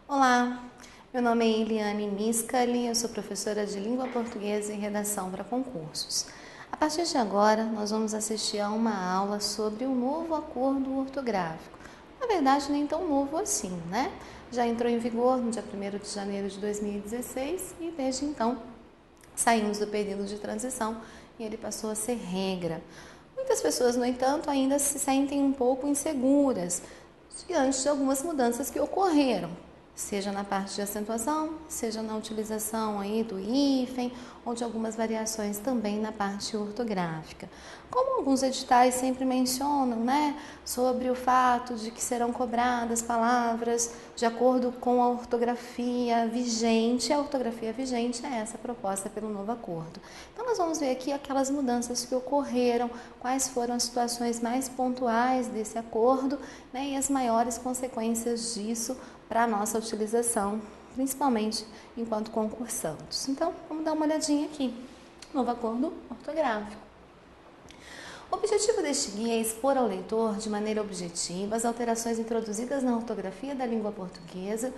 Olá, meu nome é Eliane Miscali, eu sou professora de Língua Portuguesa e Redação para Concursos. A partir de agora, nós vamos assistir a uma aula sobre o novo acordo ortográfico. Na verdade, nem tão novo assim, né? Já entrou em vigor no dia 1º de janeiro de 2016 e desde então saímos do período de transição e ele passou a ser regra. Muitas pessoas, no entanto, ainda se sentem um pouco inseguras diante de algumas mudanças que ocorreram, seja na parte de acentuação, seja na utilização aí do hífen ou de algumas variações também na parte ortográfica. Como alguns editais sempre mencionam, né, sobre o fato de que serão cobradas palavras de acordo com a ortografia vigente, a ortografia vigente é essa proposta pelo novo acordo. Então nós vamos ver aqui aquelas mudanças que ocorreram, quais foram as situações mais pontuais desse acordo, né, e as maiores consequências disso para a nossa utilização, principalmente enquanto concursantes. Então, vamos dar uma olhadinha aqui. Novo acordo ortográfico. O objetivo deste guia é expor ao leitor, de maneira objetiva, as alterações introduzidas na ortografia da língua portuguesa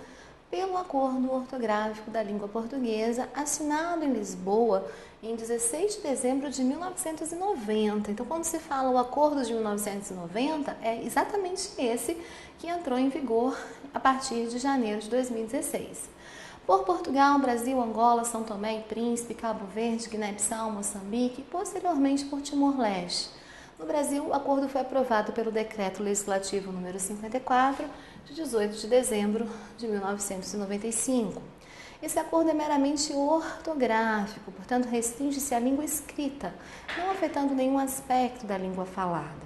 pelo Acordo Ortográfico da Língua Portuguesa, assinado em Lisboa em 16 de dezembro de 1990. Então, quando se fala o Acordo de 1990, é exatamente esse que entrou em vigor a partir de janeiro de 2016. Por Portugal, Brasil, Angola, São Tomé e Príncipe, Cabo Verde, Guiné-Bissau, Moçambique e posteriormente por Timor-Leste. No Brasil, o acordo foi aprovado pelo Decreto Legislativo número 54, de 18 de dezembro de 1995. Esse acordo é meramente ortográfico, portanto, restringe-se à língua escrita, não afetando nenhum aspecto da língua falada.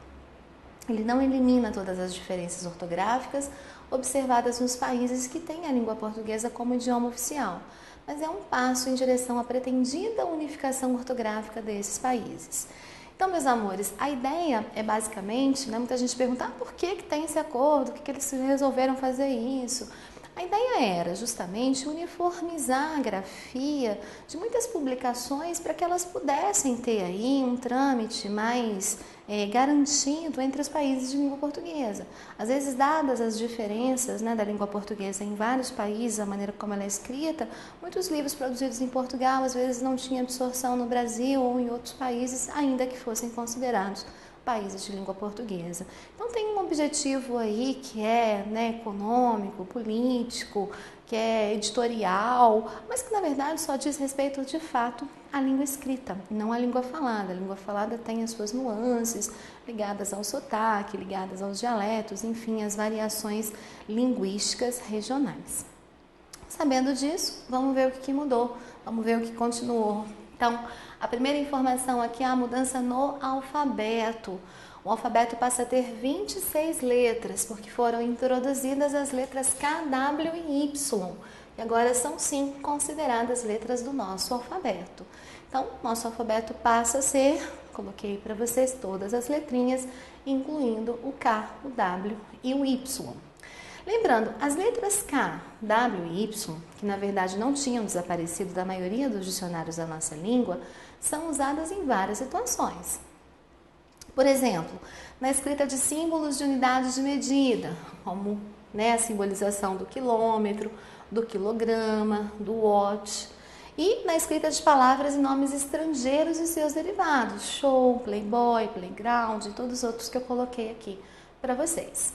Ele não elimina todas as diferenças ortográficas observadas nos países que têm a língua portuguesa como idioma oficial, mas é um passo em direção à pretendida unificação ortográfica desses países. Então, meus amores, a ideia é basicamente, muita gente pergunta, por que tem esse acordo, por que eles resolveram fazer isso? A ideia era justamente uniformizar a grafia de muitas publicações para que elas pudessem ter aí um trâmite mais garantido entre os países de língua portuguesa. Às vezes, dadas as diferenças da língua portuguesa em vários países, a maneira como ela é escrita, muitos livros produzidos em Portugal às vezes não tinham absorção no Brasil ou em outros países, ainda que fossem considerados países de língua portuguesa. Então tem um objetivo aí que é econômico, político, que é editorial, mas que na verdade só diz respeito de fato à língua escrita, não à língua falada. A língua falada tem as suas nuances ligadas ao sotaque, ligadas aos dialetos, enfim, as variações linguísticas regionais. Sabendo disso, vamos ver o que mudou, vamos ver o que continuou. Então, a primeira informação aqui é a mudança no alfabeto. O alfabeto passa a ter 26 letras, porque foram introduzidas as letras K, W e Y, que agora são sim consideradas letras do nosso alfabeto. Então, nosso alfabeto passa a ser, coloquei para vocês todas as letrinhas, incluindo o K, o W e o Y. Lembrando, as letras K, W e Y, que na verdade não tinham desaparecido da maioria dos dicionários da nossa língua, são usadas em várias situações. Por exemplo, na escrita de símbolos de unidades de medida, como a simbolização do quilômetro, do quilograma, do watt, e na escrita de palavras e nomes estrangeiros e seus derivados, show, playboy, playground e todos os outros que eu coloquei aqui para vocês.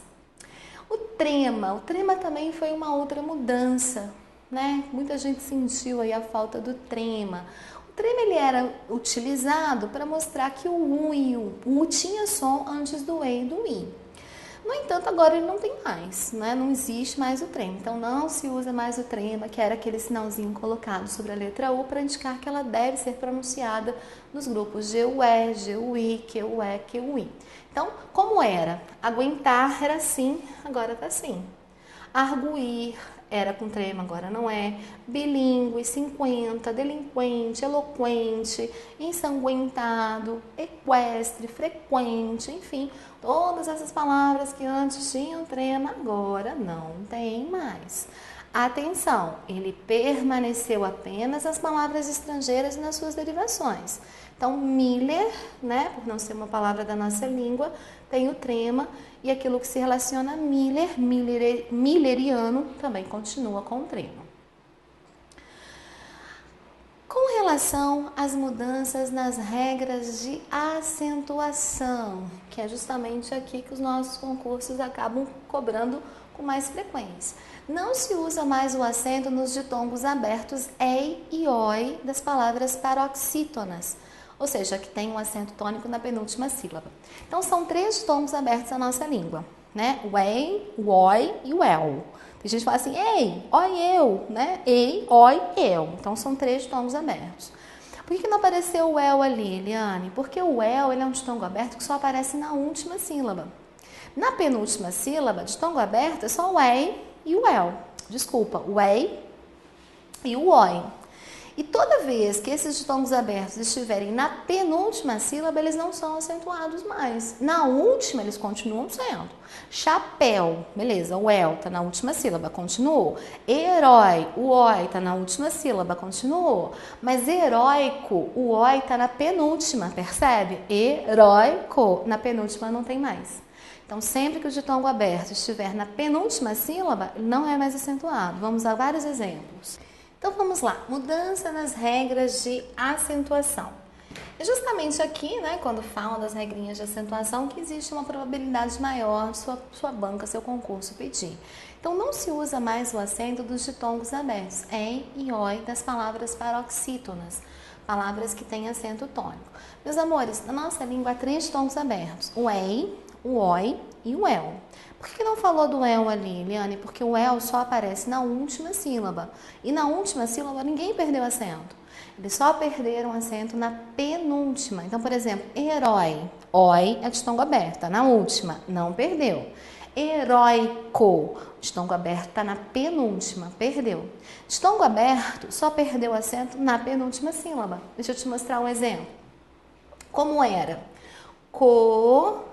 O trema também foi uma outra mudança, Muita gente sentiu aí a falta do trema. O trema ele era utilizado para mostrar que o U e o U tinha som antes do E e do I. No entanto, agora ele não tem mais, não existe mais o trema. Então, não se usa mais o trema, que era aquele sinalzinho colocado sobre a letra U para indicar que ela deve ser pronunciada nos grupos GUE, GUI, QE, QI. Então, como era? Aguentar era assim, agora está assim. Arguir era com trema, agora não é. Bilíngue, 50, delinquente, eloquente, ensanguentado, equestre, frequente, enfim, todas essas palavras que antes tinham trema, agora não tem mais. Atenção, ele permaneceu apenas nas palavras estrangeiras e nas suas derivações. Então, Miller, né, por não ser uma palavra da nossa língua, tem o trema, e aquilo que se relaciona a milleriano, também continua com o trema. Com relação às mudanças nas regras de acentuação, que é justamente aqui que os nossos concursos acabam cobrando com mais frequência. Não se usa mais o acento nos ditongos abertos ei e oi das palavras paroxítonas, ou seja, que tem um acento tônico na penúltima sílaba. Então, são 3 ditongos abertos na nossa língua, né? O ei, o oi e o el. Tem gente que fala assim, ei, oi, eu, né? Ei, oi, eu. Então, são 3 ditongos abertos. Por que não apareceu o el ali, Eliane? Porque o el ele é um ditongo aberto que só aparece na última sílaba. Na penúltima sílaba, ditongo aberto é só o ei e o el. Desculpa, o ei e o oi. E toda vez que esses ditongos abertos estiverem na penúltima sílaba, eles não são acentuados mais. Na última, eles continuam sendo. Chapéu, beleza, o el está na última sílaba, continuou. Herói, o oi está na última sílaba, continuou. Mas heróico, o oi está na penúltima, percebe? Heróico, na penúltima não tem mais. Então, sempre que o ditongo aberto estiver na penúltima sílaba, ele não é mais acentuado. Vamos a vários exemplos. Então, vamos lá. Mudança nas regras de acentuação. É justamente aqui, né, quando falam das regrinhas de acentuação, que existe uma probabilidade maior de sua banca, seu concurso pedir. Então, não se usa mais o acento dos ditongos abertos, ei e oi, das palavras paroxítonas, palavras que têm acento tônico. Meus amores, na nossa língua há 3 ditongos abertos, o ei, o oi e o el. Por que não falou do el ali, Eliane? Porque o el só aparece na última sílaba. E na última sílaba ninguém perdeu acento. Eles só perderam acento na penúltima. Então, por exemplo, herói. Oi é ditongo aberto, tá na última. Não perdeu. Heróico. Ditongo aberto está na penúltima. Perdeu. Ditongo aberto só perdeu acento na penúltima sílaba. Deixa eu te mostrar um exemplo. Como era? Co-rei-a.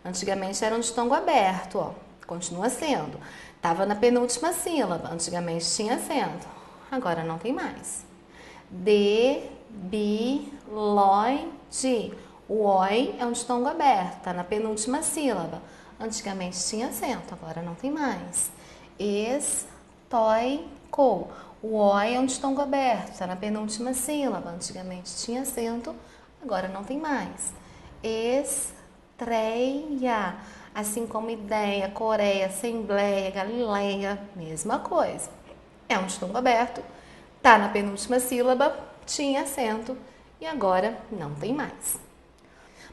Antigamente era um ditongo aberto, ó. Continua sendo. Estava na penúltima sílaba. Antigamente tinha acento. Agora não tem mais. De, bi, loi, de. O oi é um ditongo aberto. Está na penúltima sílaba. Antigamente tinha acento. Agora não tem mais. Es, toi, co. O oi é um ditongo aberto. Está na penúltima sílaba. Antigamente tinha acento. Agora não tem mais. Estreia, assim como ideia, Coreia, Assembleia, Galileia, mesma coisa. É um ditongo aberto, tá na penúltima sílaba, tinha acento e agora não tem mais.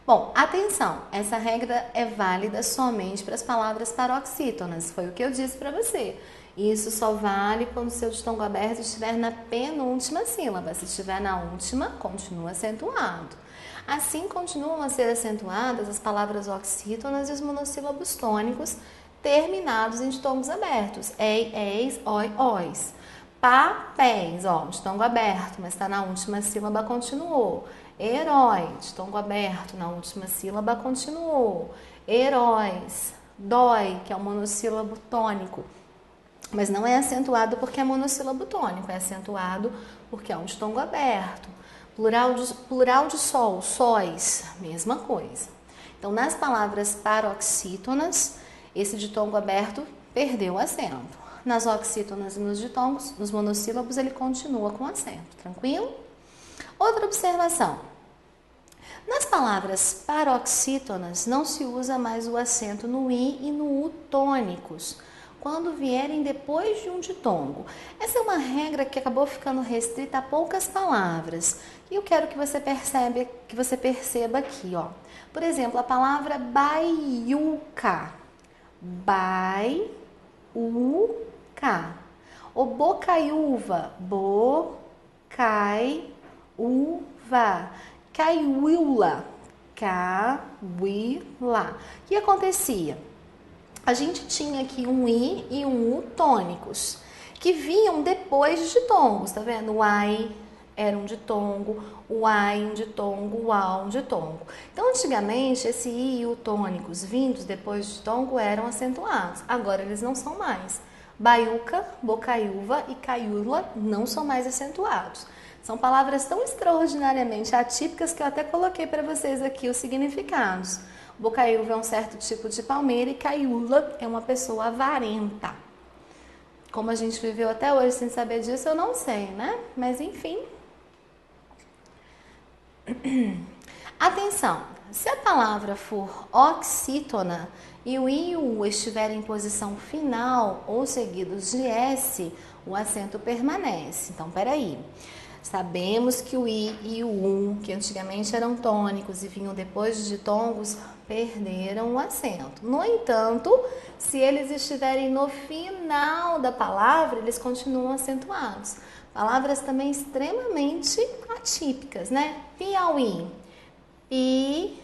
Bom, atenção, essa regra é válida somente para as palavras paroxítonas, foi o que eu disse para você. Isso só vale quando o seu ditongo aberto estiver na penúltima sílaba. Se estiver na última, continua acentuado. Assim, continuam a ser acentuadas as palavras oxítonas e os monossílabos tônicos terminados em ditongos abertos. Ei, eis, oi, ois. Papéis, ó, ditongo aberto, mas está na última sílaba, continuou. Herói, ditongo aberto, na última sílaba, continuou. Heróis. Dói, que é um monossílabo tônico, mas não é acentuado porque é monossílabo tônico, é acentuado porque é um ditongo aberto. Plural de sol, sóis, mesma coisa. Então, nas palavras paroxítonas, esse ditongo aberto perdeu o acento. Nas oxítonas e nos ditongos, nos monossílabos, ele continua com acento, tranquilo? Outra observação. Nas palavras paroxítonas, não se usa mais o acento no i e no u tônicos, quando vierem depois de um ditongo. Essa é uma regra que acabou ficando restrita a poucas palavras. E eu quero que você perceba aqui, ó. Por exemplo, a palavra baiuca. Baiuca. O bocaiúva. Bocaiúva. Caiuila. Cauila. O que acontecia? A gente tinha aqui um i e um u tônicos, que vinham depois de ditongos, tá vendo? O ai era um ditongo, o ai um ditongo, o a um ditongo. Então, antigamente, esse i e u tônicos vindos depois de ditongo eram acentuados. Agora, eles não são mais. Baiuca, bocaiúva e caiúla não são mais acentuados. São palavras tão extraordinariamente atípicas que eu até coloquei para vocês aqui os significados. Bocaiúva é um certo tipo de palmeira e caiúla é uma pessoa avarenta. Como a gente viveu até hoje sem saber disso, eu não sei, né? Mas enfim. Atenção, se a palavra for oxítona e o I e o U estiverem em posição final ou seguidos de S, o acento permanece. Então, peraí. Sabemos que o I e o U, que antigamente eram tônicos e vinham depois de ditongos, perderam o acento. No entanto, se eles estiverem no final da palavra, eles continuam acentuados. Palavras também extremamente atípicas, né? Piauí. Piauí.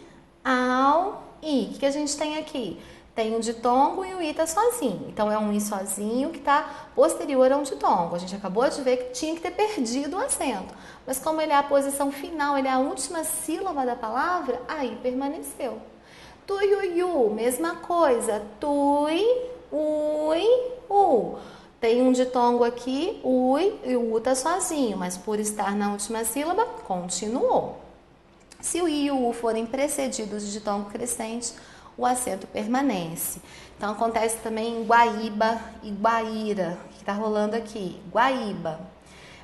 O que a gente tem aqui? Tem um ditongo e o I está sozinho. Então, é um I sozinho que está posterior a um ditongo. A gente acabou de ver que tinha que ter perdido o acento. Mas como ele é a posição final, ele é a última sílaba da palavra, aí permaneceu. Tuiuiu, mesma coisa. Tui, ui, u. Tem um ditongo aqui, ui, e o u está sozinho, mas por estar na última sílaba, continuou. Se o I e o U forem precedidos de ditongo crescente, o acento permanece. Então, acontece também em Guaíba e Guaíra, que está rolando aqui. Guaíba.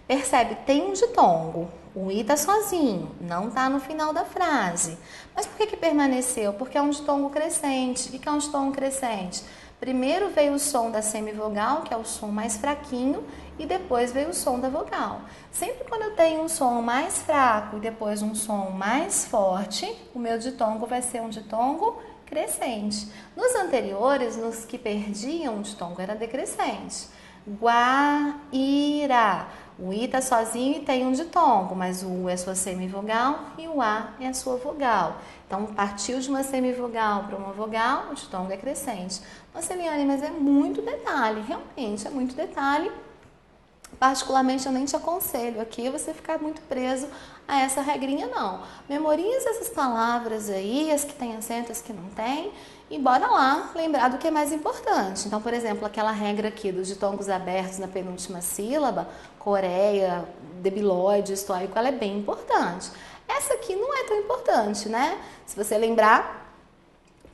Percebe? Tem um ditongo. O I está sozinho, não está no final da frase. Mas por que permaneceu? Porque é um ditongo crescente. O que é um ditongo crescente? Primeiro veio o som da semivogal, que é o som mais fraquinho, e depois veio o som da vogal. Sempre quando eu tenho um som mais fraco e depois um som mais forte, o meu ditongo vai ser um ditongo crescente. Nos anteriores, nos que perdiam, o ditongo era decrescente. Guaíra. O I está sozinho e tem um ditongo, mas o U é sua semivogal e o A é a sua vogal. Então, partiu de uma semivogal para uma vogal, o ditongo é crescente. Nossa, Eliane, mas é muito detalhe, realmente é muito detalhe. Particularmente, eu nem te aconselho aqui você ficar muito preso a essa regrinha, não. Memoriza essas palavras aí, as que têm acento, as que não têm, e bora lá lembrar do que é mais importante. Então, por exemplo, aquela regra aqui dos ditongos abertos na penúltima sílaba, coreia, debilóide, estoico, ela é bem importante. Essa aqui não é tão importante, né? Se você lembrar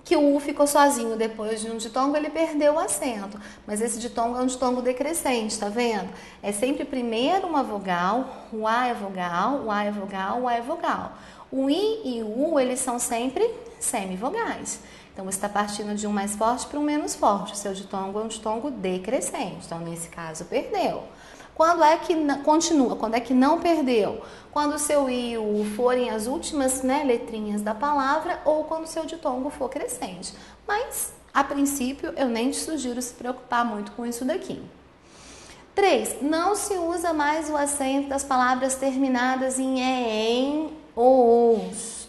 que o U ficou sozinho depois de um ditongo, ele perdeu o acento. Mas esse ditongo é um ditongo decrescente, tá vendo? É sempre primeiro uma vogal, o A é vogal, o A é vogal, o A é vogal. O I e o U, eles são sempre semivogais. Então, você está partindo de um mais forte para um menos forte. O seu ditongo é um ditongo decrescente. Então, nesse caso, perdeu. Quando é que continua? Quando é que não perdeu? Quando o seu I e o U forem as últimas, né, letrinhas da palavra ou quando o seu ditongo for crescente. Mas, a princípio, eu nem te sugiro se preocupar muito com isso daqui. 3. Não se usa mais o acento das palavras terminadas em em ou os.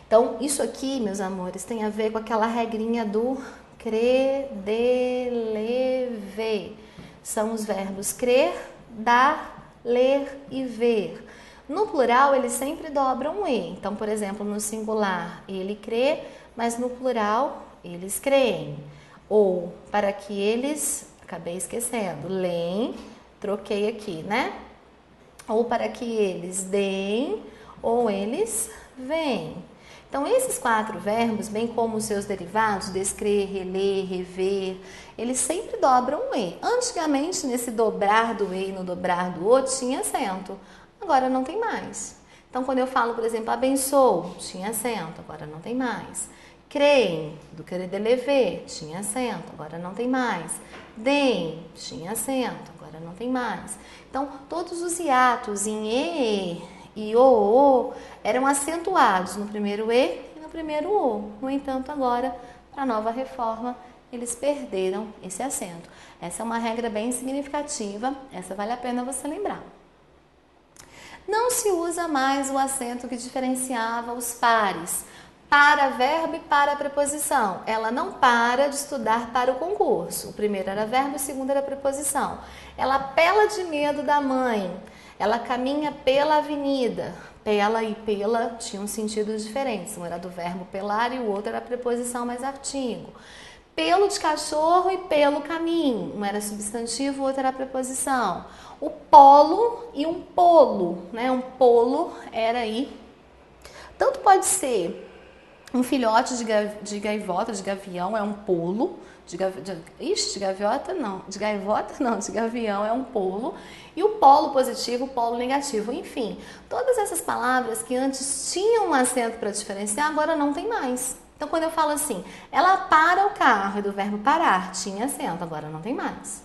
Então, isso aqui, meus amores, tem a ver com aquela regrinha do crer, de, ler, são os verbos crer, dar, ler e ver. No plural, eles sempre dobram o E. Então, por exemplo, no singular, ele crê, mas no plural, eles creem. Ou, para que eles, acabei esquecendo, leem, troquei aqui, né? Ou para que eles deem, ou eles veem. Então, esses 4 verbos, bem como os seus derivados, descrer, reler, rever, eles sempre dobram o E. Antigamente, nesse dobrar do E e no dobrar do O, tinha acento. Agora não tem mais. Então, quando eu falo, por exemplo, abençoo, tinha acento, agora não tem mais. Creem, do querer de lever, tinha acento, agora não tem mais. Deem, tinha acento, agora não tem mais. Então, todos os hiatos em e o eram acentuados no primeiro E e no primeiro O. No entanto, agora, para a nova reforma, eles perderam esse acento. Essa é uma regra bem significativa, essa vale a pena você lembrar. Não se usa mais o acento que diferenciava os pares, para verbo e para preposição. Ela não para de estudar para o concurso. O primeiro era verbo, o segundo era preposição. Ela pela de medo da mãe. Ela caminha pela avenida. Pela e pela tinham sentidos diferentes. Um era do verbo pelar e o outro era a preposição mais artigo. Pelo de cachorro e pelo caminho. Um era substantivo, o outro era preposição. O polo e um polo, né? Um polo era aí. Tanto pode ser um filhote de gaivota, de gavião, é um polo. De gaviota não. De gaivota não, de gavião é um polo. E o polo positivo, o polo negativo. Enfim, todas essas palavras que antes tinham um acento para diferenciar, agora não tem mais. Então, quando eu falo assim, ela para o carro, e do verbo parar, tinha acento, agora não tem mais.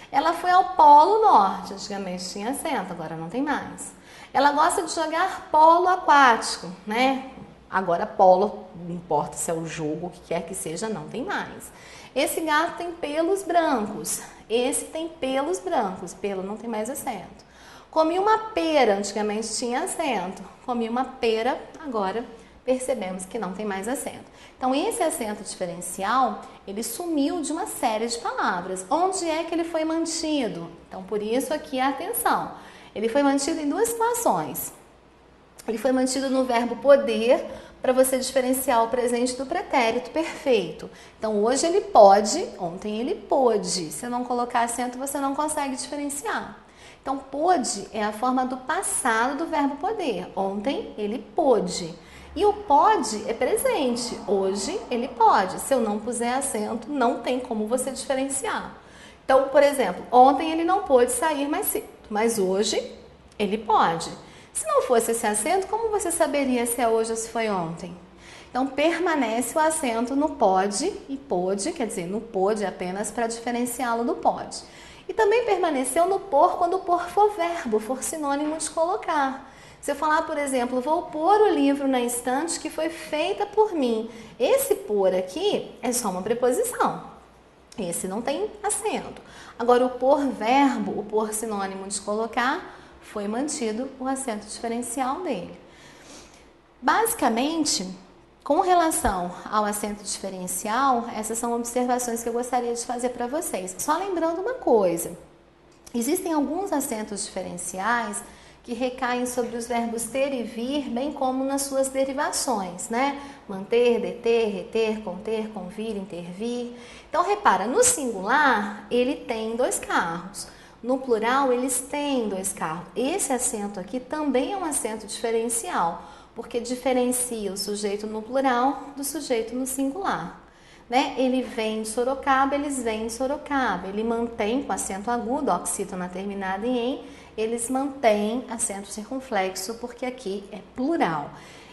Ela foi ao Polo Norte, antigamente tinha acento, agora não tem mais. Ela gosta de jogar polo aquático, né? Agora polo, não importa se é o jogo, o que quer que seja, não tem mais. Esse gato tem pelos brancos, esse tem pelos brancos, pelo não tem mais acento. Comi uma pera, antigamente tinha acento. Comi uma pera, agora percebemos que não tem mais acento. Então, esse acento diferencial, ele sumiu de uma série de palavras. Onde é que ele foi mantido? Então, por isso aqui a atenção. Ele foi mantido em duas situações. Ele foi mantido no verbo poder, para você diferenciar o presente do pretérito perfeito. Então, hoje ele pode, ontem ele pôde. Se não colocar acento, você não consegue diferenciar. Então, pôde é a forma do passado do verbo poder. Ontem ele pôde. E o pode é presente. Hoje ele pode. Se eu não puser acento, não tem como você diferenciar. Então, por exemplo, ontem ele não pôde sair mais cedo, mas hoje ele pode. Se não fosse esse acento, como você saberia se é hoje ou se foi ontem? Então, permanece o acento no pode e pôde, quer dizer, no pôde apenas para diferenciá-lo do pode. E também permaneceu no por quando o por for verbo, for sinônimo de colocar. Se eu falar, por exemplo, vou pôr o livro na estante que foi feita por mim. Esse pôr aqui é só uma preposição. Esse não tem acento. Agora, o por verbo, o por sinônimo de colocar, foi mantido o acento diferencial dele. Basicamente, com relação ao acento diferencial, essas são observações que eu gostaria de fazer para vocês. Só lembrando uma coisa, existem alguns acentos diferenciais que recaem sobre os verbos ter e vir, bem como nas suas derivações, né? Manter, deter, reter, conter, convir, intervir. Então, repara, no singular, ele tem 2 carros. No plural, eles têm 2 carros. Esse acento aqui também é um acento diferencial, porque diferencia o sujeito no plural do sujeito no singular. Né? Ele vem de Sorocaba, eles vêm de Sorocaba. Ele mantém com acento agudo, oxítona terminada em, eles mantêm acento circunflexo, porque aqui é plural.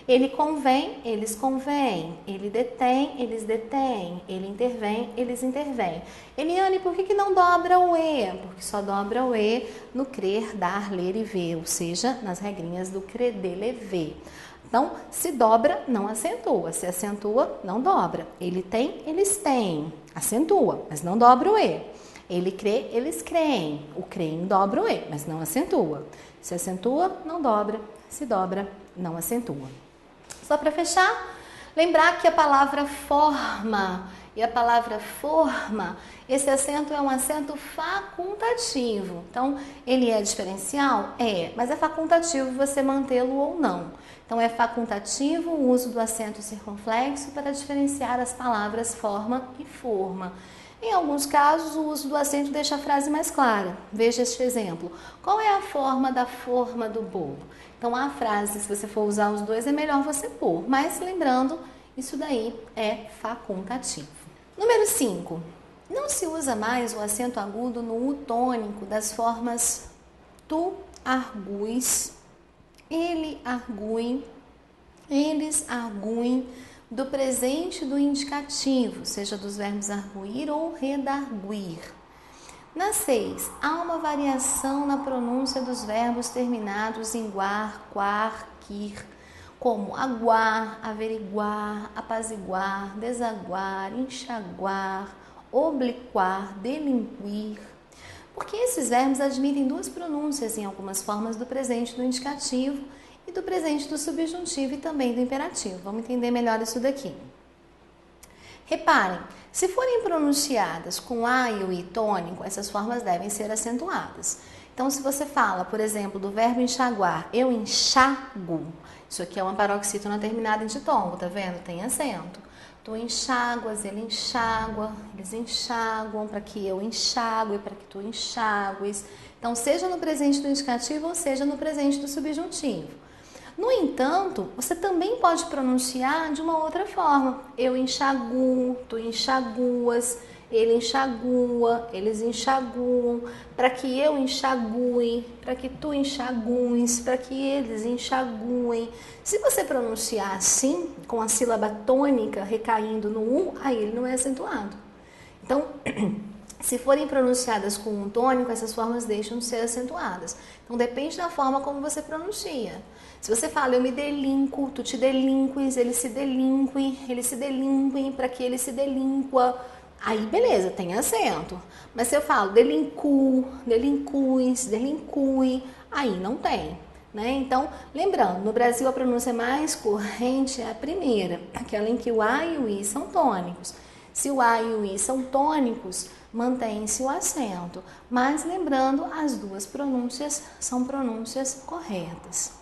Ele convém, eles convêm. Ele detém, eles detêm. Ele intervém, eles intervêm. Eliane, por que não dobra o E? Porque só dobra o E no crer, dar, ler e ver, ou seja, nas regrinhas do creder, lever. Então, se dobra, não acentua. Se acentua, não dobra. Ele tem, eles têm. Acentua, mas não dobra o E. Ele crê, eles creem. O creem dobra o E, mas não acentua. Se acentua, não dobra. Se dobra, não acentua. Só para fechar, lembrar que a palavra forma e a palavra forma, esse acento é um acento facultativo. Então, ele é diferencial? É, mas é facultativo você mantê-lo ou não. Então, é facultativo o uso do acento circunflexo para diferenciar as palavras forma e forma. Em alguns casos, o uso do acento deixa a frase mais clara. Veja este exemplo. Qual é a forma da forma do bolo? Então, a frase, se você for usar os dois, é melhor você pôr. Mas, lembrando, isso daí é facultativo. Número 5. Não se usa mais o acento agudo no U tônico das formas tu arguis, ele argui, eles arguem, do presente do indicativo, seja dos verbos arguir ou redarguir. Na 6, há uma variação na pronúncia dos verbos terminados em guar, quar, quir, como aguar, averiguar, apaziguar, desaguar, enxaguar, obliquar, delinquir. Porque esses verbos admitem 2 pronúncias em algumas formas do presente do indicativo e do presente do subjuntivo e também do imperativo. Vamos entender melhor isso daqui. Reparem, se forem pronunciadas com A e o I tônico, essas formas devem ser acentuadas. Então, se você fala, por exemplo, do verbo enxaguar, eu enxago, isso aqui é uma paroxítona terminada em ditongo, tá vendo? Tem acento. Tu enxáguas, ele enxágua, eles enxaguam para que eu enxague, para que tu enxagues. Então, seja no presente do indicativo ou seja no presente do subjuntivo. No entanto, você também pode pronunciar de uma outra forma. Eu enxaguo, tu enxaguas, ele enxagua, eles enxaguam, para que eu enxague, para que tu enxagues, para que eles enxaguem. Se você pronunciar assim, com a sílaba tônica recaindo no U, aí ele não é acentuado. Então, se forem pronunciadas com um tônico, essas formas deixam de ser acentuadas. Então, depende da forma como você pronuncia. Se você fala, eu me delinco, tu te delinques, ele se delinquem, para que ele se delinqua. Aí, beleza, tem acento. Mas se eu falo delincu, delinquis, delincui, aí não tem. Né? Então, lembrando, no Brasil a pronúncia mais corrente é a primeira, aquela em que o A e o I são tônicos. Se o A e o I são tônicos, mantém-se o acento. Mas lembrando, as duas pronúncias são pronúncias corretas.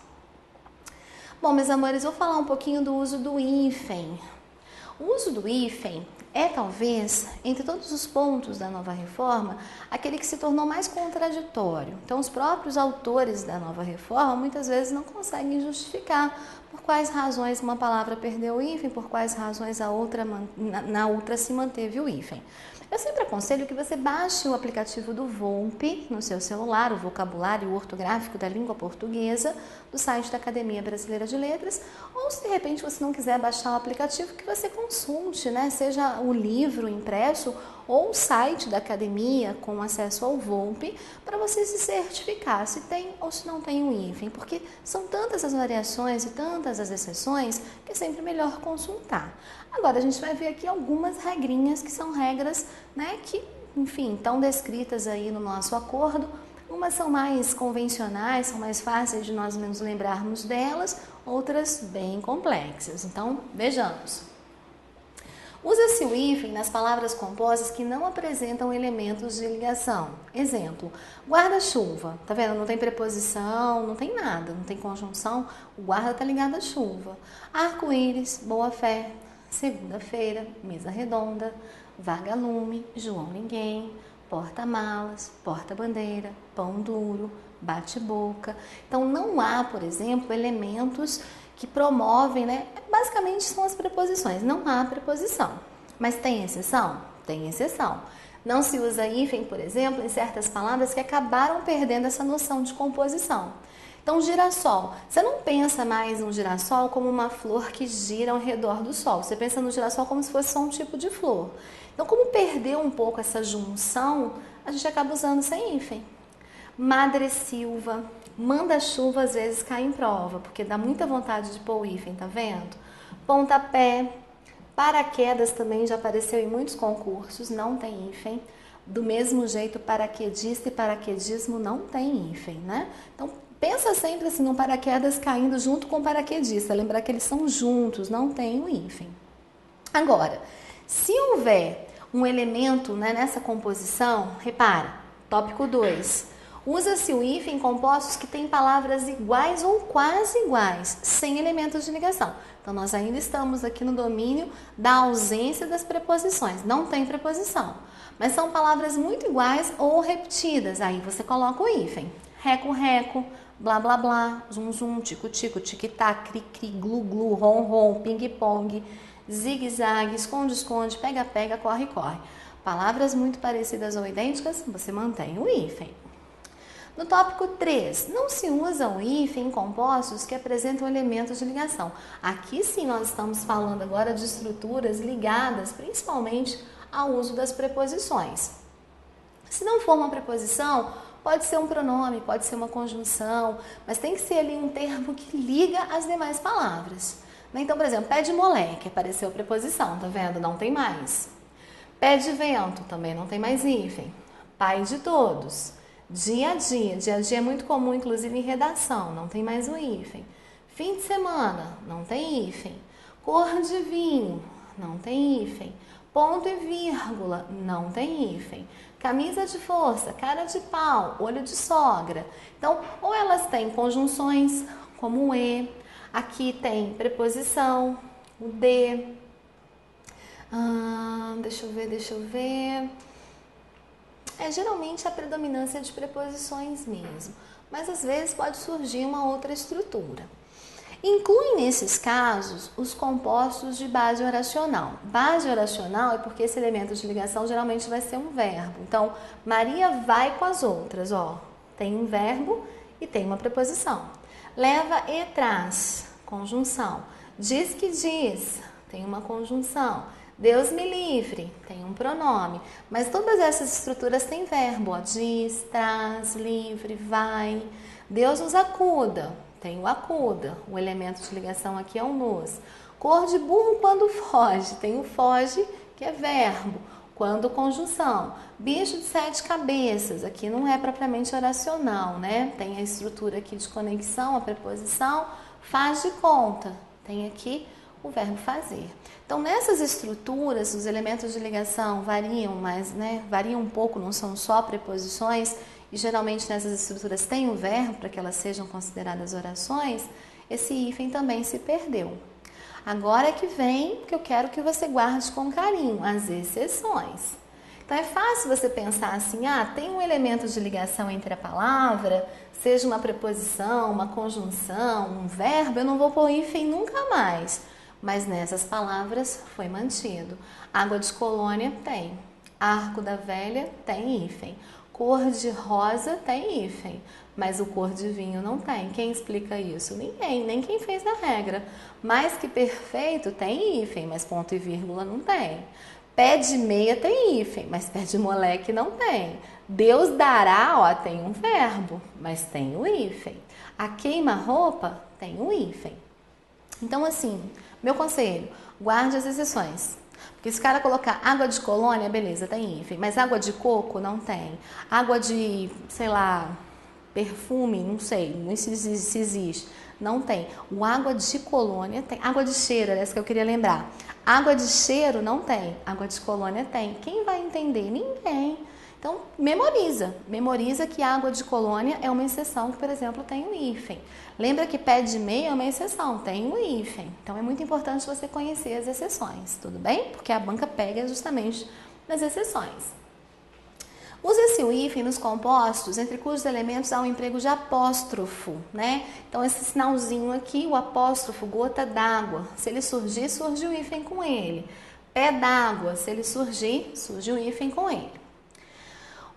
Bom, meus amores, vou falar um pouquinho do uso do hífen. O uso do hífen é, talvez, entre todos os pontos da Nova Reforma, aquele que se tornou mais contraditório. Então, os próprios autores da Nova Reforma, muitas vezes, não conseguem justificar por quais razões uma palavra perdeu o hífen, por quais razões na outra se manteve o hífen. Eu sempre aconselho que você baixe o aplicativo do VOLP no seu celular, o Vocabulário Ortográfico da Língua Portuguesa, do site da Academia Brasileira de Letras, ou se de repente você não quiser baixar o aplicativo, que você consulte, né? Seja o livro impresso ou o site da academia com acesso ao VOLP, para você se certificar se tem ou se não tem o hífen, porque são tantas as variações e tantas as exceções que é sempre melhor consultar. Agora, a gente vai ver aqui algumas regrinhas que são regras, né, que, enfim, estão descritas aí no nosso acordo. Umas são mais convencionais, são mais fáceis de nós nos lembrarmos delas, outras bem complexas. Então, vejamos. Usa-se o hífen nas palavras compostas que não apresentam elementos de ligação. Exemplo, guarda-chuva. Tá vendo? Não tem preposição, não tem nada, não tem conjunção. O guarda está ligado à chuva. Arco-íris, boa-fé. Segunda-feira, mesa redonda. Vagalume, João ninguém. Porta-malas, porta-bandeira, pão duro, bate-boca. Então, não há, por exemplo, elementos que promovem, né? Basicamente são as preposições, não há preposição. Mas tem exceção? Tem exceção. Não se usa hífen, por exemplo, em certas palavras que acabaram perdendo essa noção de composição. Então, girassol. Você não pensa mais no girassol como uma flor que gira ao redor do sol. Você pensa no girassol como se fosse só um tipo de flor. Então, como perdeu um pouco essa junção, a gente acaba usando sem hífen. Madressilva. Manda-chuva às vezes cai em prova, porque dá muita vontade de pôr o hífen, tá vendo? Pontapé, paraquedas também já apareceu em muitos concursos, não tem hífen. Do mesmo jeito, paraquedista e paraquedismo não tem hífen, né? Então, pensa sempre assim no paraquedas caindo junto com o paraquedista, lembrar que eles são juntos, não tem o hífen. Agora, se houver um elemento, né, nessa composição, repara, tópico 2. Usa-se o hífen em compostos que têm palavras iguais ou quase iguais, sem elementos de ligação. Então, nós ainda estamos aqui no domínio da ausência das preposições. Não tem preposição, mas são palavras muito iguais ou repetidas. Aí você coloca o hífen. Reco-reco, blá blá blá, zum zum, tico-tico, tic-tac, cri-cri, glu-glu, rom-rom, ping-pong, zigue-zague, esconde-esconde, pega-pega, corre-corre. Palavras muito parecidas ou idênticas, você mantém o hífen. No tópico 3, não se usa o hífen em compostos que apresentam elementos de ligação. Aqui sim nós estamos falando agora de estruturas ligadas principalmente ao uso das preposições. Se não for uma preposição, pode ser um pronome, pode ser uma conjunção, mas tem que ser ali um termo que liga as demais palavras. Então, por exemplo, pé de moleque, apareceu preposição, tá vendo? Não tem mais. Pé de vento, também não tem mais hífen. Pai de todos. Dia a dia é muito comum, inclusive em redação, não tem mais o hífen. Fim de semana, não tem hífen. Cor de vinho, não tem hífen. Ponto e vírgula, não tem hífen. Camisa de força, cara de pau, olho de sogra. Então, ou elas têm conjunções, como o e, aqui tem preposição, o de. Deixa eu ver. Geralmente a predominância de preposições mesmo, mas às vezes pode surgir uma outra estrutura. Inclui nesses casos os compostos de base oracional. Base oracional é porque esse elemento de ligação geralmente vai ser um verbo. Então, Maria vai com as outras, ó. Tem um verbo e tem uma preposição. Leva e traz, conjunção. Diz que diz, tem uma conjunção. Deus me livre, tem um pronome. Mas todas essas estruturas têm verbo, ó. Diz, traz, livre, vai. Deus nos acuda. Tem o acuda, o elemento de ligação aqui é o nos. Cor de burro quando foge, tem o foge, que é verbo, quando conjunção. Bicho de 7 cabeças, aqui não é propriamente oracional, né? Tem a estrutura aqui de conexão, a preposição, faz de conta, tem aqui o verbo fazer. Então, nessas estruturas, os elementos de ligação variam, mas, né, variam um pouco, não são só preposições, e geralmente nessas estruturas tem o verbo para que elas sejam consideradas orações, esse hífen também se perdeu. Agora é que vem que eu quero que você guarde com carinho, as exceções. Então é fácil você pensar assim, tem um elemento de ligação entre a palavra, seja uma preposição, uma conjunção, um verbo, eu não vou pôr hífen nunca mais. Mas nessas palavras foi mantido. Água de colônia tem, arco da velha tem hífen. Cor de rosa tem hífen, mas o cor de vinho não tem. Quem explica isso? Ninguém, nem quem fez a regra. Mais que perfeito tem hífen, mas ponto e vírgula não tem. Pé de meia tem hífen, mas pé de moleque não tem. Deus dará, tem um verbo, mas tem o hífen. A queima-roupa tem o hífen. Então, assim, meu conselho, guarde as exceções. Porque se o cara colocar água de colônia, beleza, tem hífen. Mas água de coco não tem. Água de, sei lá, perfume, não sei, não sei se existe. Não tem. O água de colônia tem. Água de cheiro, era essa que eu queria lembrar. Água de cheiro não tem. Água de colônia tem. Quem vai entender? Ninguém. Então, memoriza que água de colônia é uma exceção que, por exemplo, tem o hífen. Lembra que pé de meia é uma exceção, tem o hífen. Então, é muito importante você conhecer as exceções, tudo bem? Porque a banca pega justamente nas exceções. Usa-se o hífen nos compostos entre cujos elementos há um emprego de apóstrofo, né? Então, esse sinalzinho aqui, o apóstrofo, gota d'água, se ele surgir, surge o hífen com ele. Pé d'água, se ele surgir, surge o hífen com ele.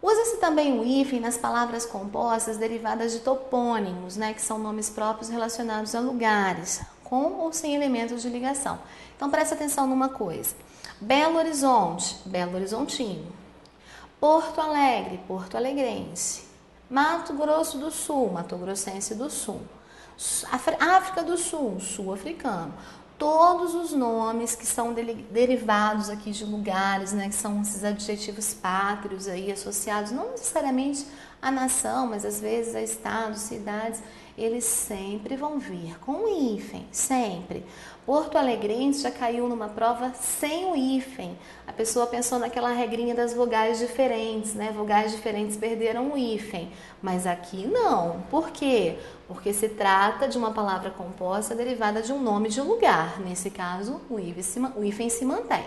Usa-se também o hífen nas palavras compostas derivadas de topônimos, né, que são nomes próprios relacionados a lugares, com ou sem elementos de ligação. Então, presta atenção numa coisa. Belo Horizonte, Belo Horizontino. Porto Alegre, Porto Alegrense. Mato Grosso do Sul, Mato Grossense do Sul. África do Sul, Sul-Africano. Todos os nomes que são derivados aqui de lugares, né, que são esses adjetivos pátrios aí associados, não necessariamente à nação, mas às vezes a estados, cidades, eles sempre vão vir com o hífen, sempre. Porto Alegrense já caiu numa prova sem o hífen. A pessoa pensou naquela regrinha das vogais diferentes, né? Vogais diferentes perderam o hífen, mas aqui não. Por quê? Porque se trata de uma palavra composta derivada de um nome de lugar. Nesse caso, o hífen se mantém.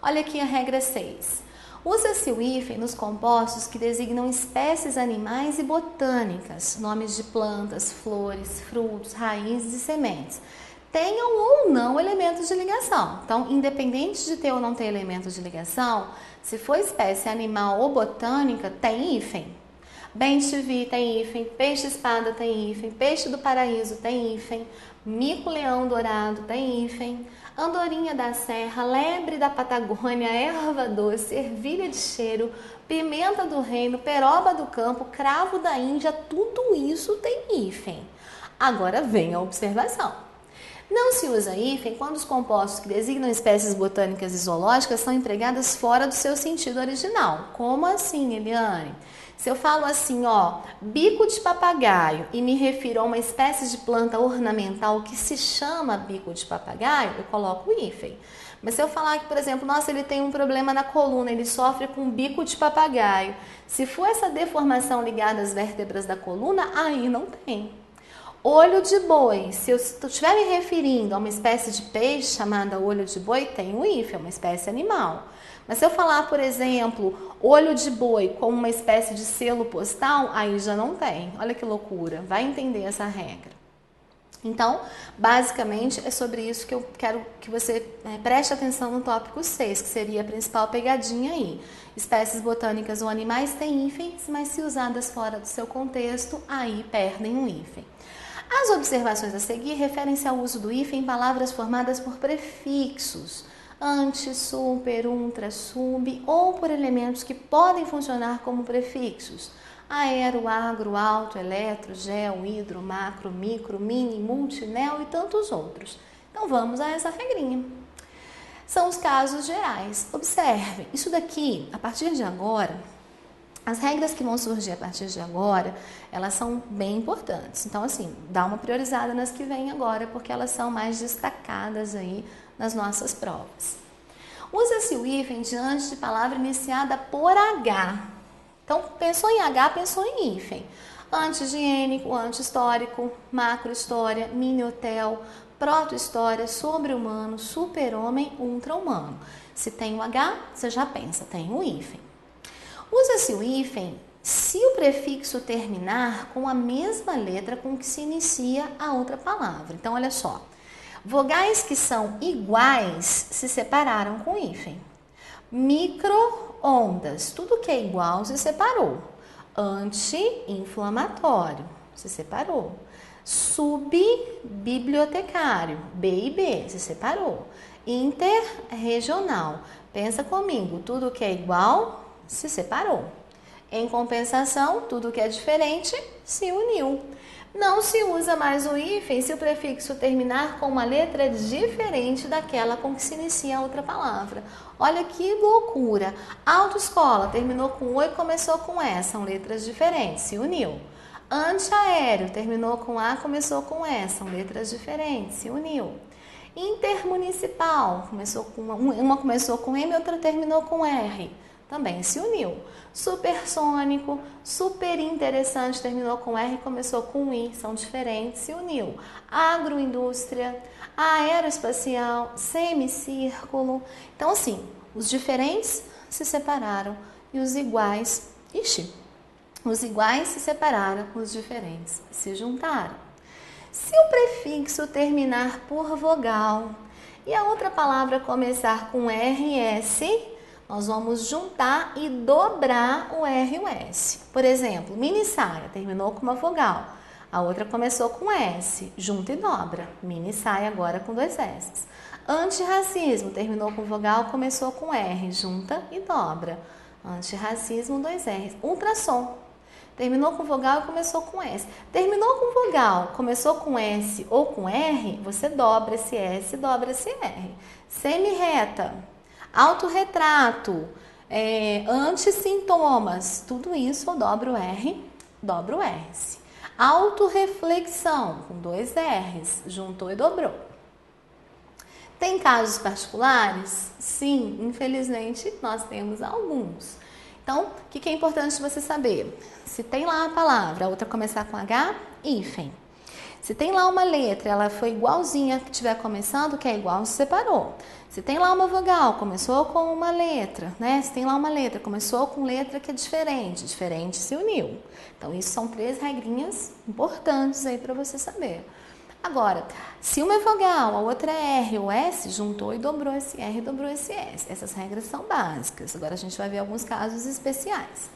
Olha aqui a regra 6. Usa-se o hífen nos compostos que designam espécies animais e botânicas, nomes de plantas, flores, frutos, raízes e sementes. Tenham ou não elementos de ligação. Então, independente de ter ou não ter elementos de ligação, se for espécie animal ou botânica, tem hífen. Bem-te-vi tem hífen, peixe-espada tem hífen, peixe do paraíso tem hífen, mico-leão dourado tem hífen, andorinha da serra, lebre da Patagônia, erva doce, ervilha de cheiro, pimenta do reino, peroba do campo, cravo da Índia, tudo isso tem hífen. Agora vem a observação. Não se usa hífen quando os compostos que designam espécies botânicas e zoológicas são empregados fora do seu sentido original. Como assim, Eliane? Se eu falo assim, bico de papagaio e me refiro a uma espécie de planta ornamental que se chama bico de papagaio, eu coloco o hífen. Mas se eu falar que, por exemplo, nossa, ele tem um problema na coluna, ele sofre com bico de papagaio, se for essa deformação ligada às vértebras da coluna, aí não tem. Olho de boi, se eu estiver me referindo a uma espécie de peixe chamada olho de boi, tem um hífen, é uma espécie animal. Mas se eu falar, por exemplo, olho de boi como uma espécie de selo postal, aí já não tem. Olha que loucura, vai entender essa regra. Então, basicamente, é sobre isso que eu quero que você preste atenção no tópico 6, que seria a principal pegadinha aí. Espécies botânicas ou animais têm hífens, mas se usadas fora do seu contexto, aí perdem um hífen. As observações a seguir referem-se ao uso do hífen em palavras formadas por prefixos, ante, super, ultra, sub, ou por elementos que podem funcionar como prefixos, aero, agro, alto, eletro, gel, hidro, macro, micro, mini, multi, neo e tantos outros. Então vamos a essa regrinha. São os casos gerais. Observe, isso daqui, a partir de agora, as regras que vão surgir a partir de agora, elas são bem importantes. Então, assim, dá uma priorizada nas que vêm agora, porque elas são mais destacadas aí nas nossas provas. Usa-se o hífen diante de palavra iniciada por H. Então, pensou em H, pensou em hífen. Anti-higiênico, anti-histórico, macro-história, mini-hotel, proto-história, sobre-humano, super-homem, ultra-humano. Se tem o H, você já pensa, tem o hífen. Usa-se o hífen se o prefixo terminar com a mesma letra com que se inicia a outra palavra. Então, olha só. Vogais que são iguais se separaram com hífen. Micro-ondas, tudo que é igual se separou. Anti-inflamatório, se separou. Subbibliotecário, B e B, se separou. Interregional, pensa comigo, tudo que é igual se separou. Em compensação, tudo que é diferente se uniu. Não se usa mais o hífen se o prefixo terminar com uma letra diferente daquela com que se inicia a outra palavra. Olha que loucura! Autoescola terminou com O e começou com E, são letras diferentes, se uniu. Antiaéreo terminou com A, começou com E, são letras diferentes, se uniu. Intermunicipal, uma começou com M e outra terminou com R, também se uniu. Supersônico, super interessante, terminou com R e começou com I, são diferentes, se uniu. Agroindústria, aeroespacial, semicírculo. Então, assim, os diferentes se separaram e os iguais, os iguais se separaram, os diferentes se juntaram. Se o prefixo terminar por vogal e a outra palavra começar com RS, nós vamos juntar e dobrar o R e o S. Por exemplo, mini saia terminou com uma vogal, a outra começou com S, junta e dobra. Mini saia agora com 2 S. Antirracismo terminou com vogal, começou com R, junta e dobra. Antirracismo, 2 R's. Ultrassom terminou com vogal e começou com S. Terminou com vogal, começou com S ou com R, você dobra esse S, dobra esse R. Semirreta, autorretrato, antissintomas, tudo isso eu dobro o R, dobro o S. Autorreflexão, com 2 R's, juntou e dobrou. Tem casos particulares? Sim, infelizmente nós temos alguns. Então, o que é importante você saber? Se tem lá a palavra, a outra começar com H, hífen. Se tem lá uma letra, ela foi igualzinha que estiver começando, que é igual, se separou. Se tem lá uma vogal, começou com uma letra, né? Se tem lá uma letra, começou com letra que é diferente, diferente se uniu. Então, isso são 3 regrinhas importantes aí para você saber. Agora, se uma é vogal, a outra é R ou S, juntou e dobrou esse R e dobrou esse S. Essas regras são básicas. Agora a gente vai ver alguns casos especiais.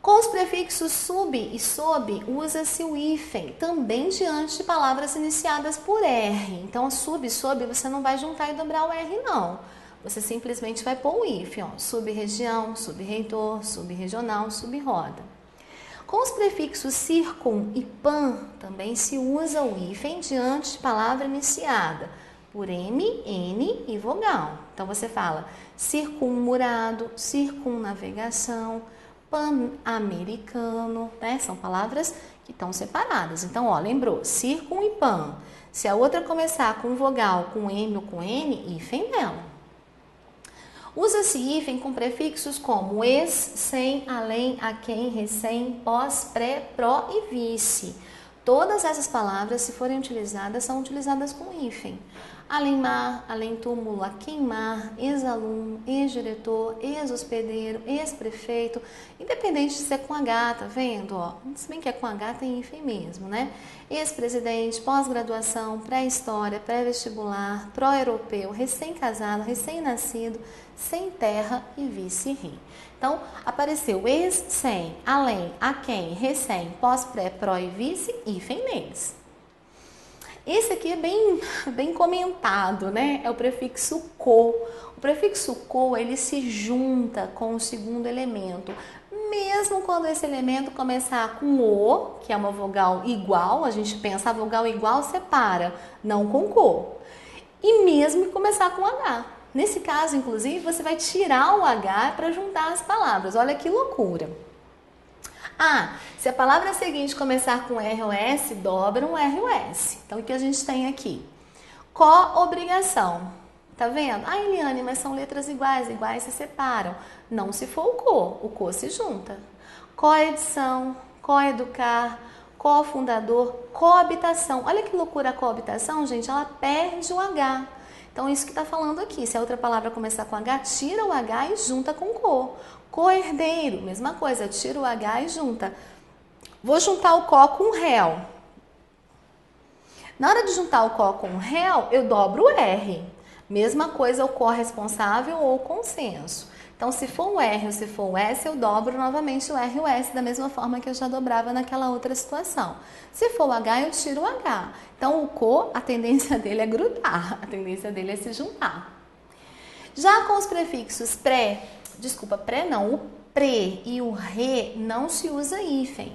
Com os prefixos sub e sob, usa-se o hífen, também diante de palavras iniciadas por R. Então, sub e sob, você não vai juntar e dobrar o R, não. Você simplesmente vai pôr o hífen, ó, sub-região, sub-reitor, sub-regional, sub-roda. Com os prefixos circum e pan, também se usa o hífen diante de palavra iniciada por M, N e vogal. Então, você fala circunmurado, circunnavegação, pan-americano, né? São palavras que estão separadas. Então, ó, lembrou? Circum e pan. Se a outra começar com vogal, com M ou com N, hífen nela. Usa-se hífen com prefixos como ex, sem, além, a quem, recém, pós, pré, pró e vice. Todas essas palavras, se forem utilizadas, são utilizadas com hífen. Além-mar, além-túmulo, a queimar, ex-aluno, ex-diretor, ex-hospedeiro, ex-prefeito, independente de ser com H, tá vendo? Ó, se bem que é com H, tem hífen mesmo, né? Ex-presidente, pós-graduação, pré-história, pré-vestibular, pró-europeu, recém-casado, recém-nascido, sem terra e vice-ri. Então, apareceu ex, sem, além, a quem, recém, pós, pré, pró e vice, hífen neles. Esse aqui é bem comentado, né? É o prefixo co. O prefixo co, ele se junta com o segundo elemento. Mesmo quando esse elemento começar com o, que é uma vogal igual, a gente pensa a vogal igual separa, não com co. E mesmo começar com H. Nesse caso, inclusive, você vai tirar o H para juntar as palavras. Olha que loucura. Ah, se a palavra seguinte começar com R ou S, dobra um R ou S. Então, o que a gente tem aqui? Co-obrigação. Tá vendo? Ah, Eliane, mas são letras iguais, iguais se separam. Não se for o co se junta. Co-edição, co-educar, co-fundador, coabitação. Olha que loucura a coabitação, gente, ela perde o H. Então, isso que está falando aqui. Se a outra palavra começar com H, tira o H e junta com co. Co-herdeiro, mesma coisa, tira o H e junta. Vou juntar o co com o réu. Na hora de juntar o co com o réu, eu dobro o R. Mesma coisa o corresponsável ou o consenso. Então, se for um R ou se for um S, eu dobro novamente o R e o S, da mesma forma que eu já dobrava naquela outra situação. Se for o H, eu tiro o H. Então, o co, a tendência dele é grudar, a tendência dele é se juntar. Já com os prefixos pré não, o pre e o re não se usa hífen,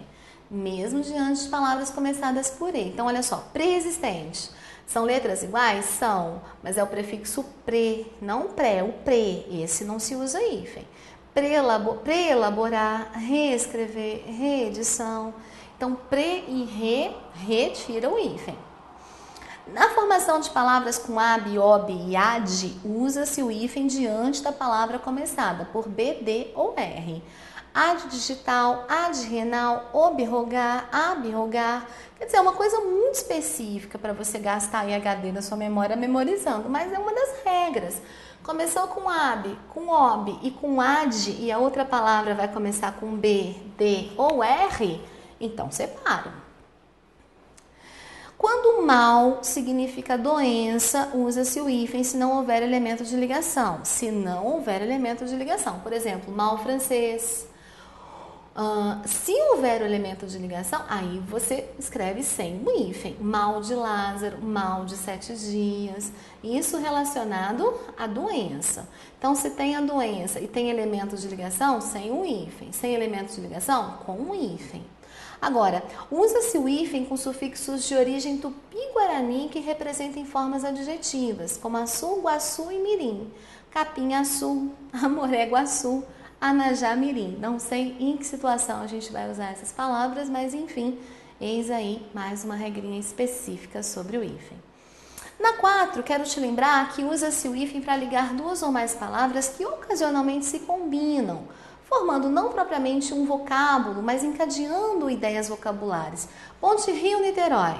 mesmo diante de palavras começadas por E. Então, olha só, pré-existente. São letras iguais? São, mas é o prefixo pre, não pré, o pre. Esse não se usa hífen. Pré-elaborar, reescrever, reedição. Então, pre e re, retira o hífen. Na formação de palavras com ab, ob e ad, usa-se o hífen diante da palavra começada por B, D ou R. Ad digital, ad renal, obrogar, abrogar. Quer dizer, é uma coisa muito específica para você gastar aí HD na sua memória memorizando, mas é uma das regras. Começou com ab, com ob e com ad e a outra palavra vai começar com B, D ou R, então separa. Quando mal significa doença, usa-se o hífen se não houver elemento de ligação. Se não houver elemento de ligação, por exemplo, mal francês. Se houver o elemento de ligação, aí você escreve sem o hífen. Mal de Lázaro, mal de 7 dias. Isso relacionado à doença. Então, se tem a doença e tem elementos de ligação, sem o hífen. Sem elementos de ligação, com o hífen. Agora, usa-se o hífen com sufixos de origem tupi-guarani que representem formas adjetivas, como açu, guaçu e mirim. Capim-açu, amoré-guaçu, anajá-mirim. Não sei em que situação a gente vai usar essas palavras, mas enfim, eis aí mais uma regrinha específica sobre o hífen. Na 4, quero te lembrar que usa-se o hífen para ligar duas ou mais palavras que ocasionalmente se combinam, formando não propriamente um vocábulo, mas encadeando ideias vocabulares. Ponte Rio-Niterói,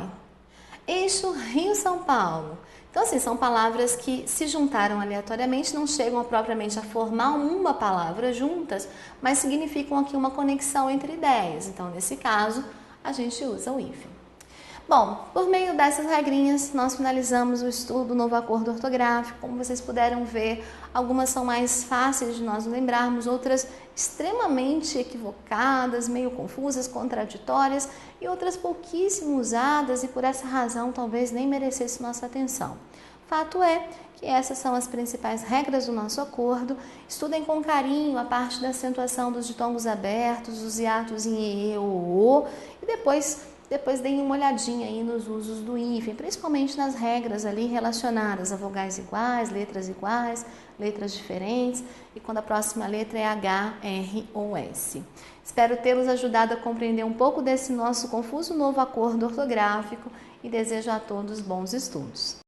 eixo Rio-São Paulo. Então, assim, são palavras que se juntaram aleatoriamente, não chegam propriamente a formar uma palavra juntas, mas significam aqui uma conexão entre ideias. Então, nesse caso, a gente usa o hífen. Bom, por meio dessas regrinhas, nós finalizamos o estudo do novo acordo ortográfico. Como vocês puderam ver, algumas são mais fáceis de nós lembrarmos, outras extremamente equivocadas, meio confusas, contraditórias e outras pouquíssimo usadas e por essa razão talvez nem merecesse nossa atenção. Fato é que essas são as principais regras do nosso acordo. Estudem com carinho a parte da acentuação dos ditongos abertos, os hiatos em e, o, e depois deem uma olhadinha aí nos usos do hífen, principalmente nas regras ali relacionadas a vogais iguais, letras diferentes e quando a próxima letra é H, R ou S. Espero tê-los ajudado a compreender um pouco desse nosso confuso novo acordo ortográfico e desejo a todos bons estudos.